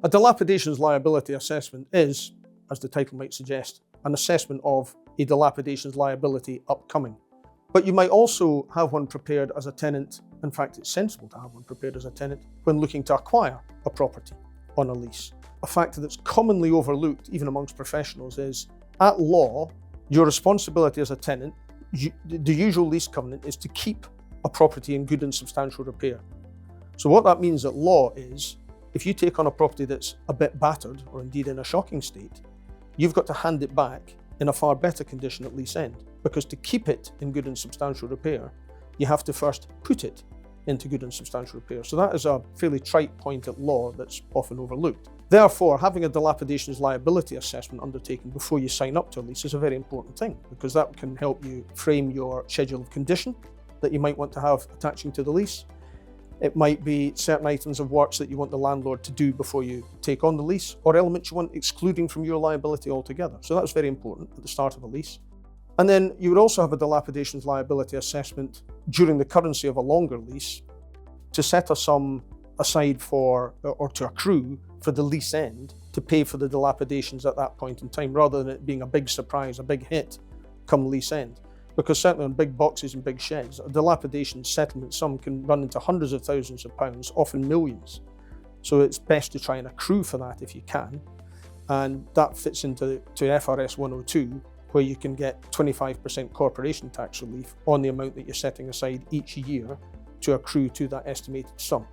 A dilapidations liability assessment is, as the title might suggest, an assessment of a dilapidations liability upcoming. But you might also have one prepared as a tenant. In fact, it's sensible to have one prepared as a tenant when looking to acquire a property on a lease. A factor that's commonly overlooked, even amongst professionals, is at law, your responsibility as a tenant, the usual lease covenant is to keep a property in good and substantial repair. So what that means at law is, if you take on a property that's a bit battered, or indeed in a shocking state, you've got to hand it back in a far better condition at lease end. Because to keep it in good and substantial repair, you have to first put it into good and substantial repair. So that is a fairly trite point at law that's often overlooked. Therefore, having a dilapidations liability assessment undertaken before you sign up to a lease is a very important thing, because that can help you frame your schedule of condition that you might want to have attaching to the lease. It might be certain items of works that you want the landlord to do before you take on the lease, or elements you want excluding from your liability altogether. So that's very important at the start of a lease. And then you would also have a dilapidations liability assessment during the currency of a longer lease to set a sum aside for, or to accrue for the lease end to pay for the dilapidations at that point in time, rather than it being a big surprise, a big hit come lease end. Because certainly on big boxes and big sheds, a dilapidation settlement sum can run into hundreds of thousands of pounds, often millions. So it's best to try and accrue for that if you can. And that fits into FRS 102, where you can get 25% corporation tax relief on the amount that you're setting aside each year to accrue to that estimated sum.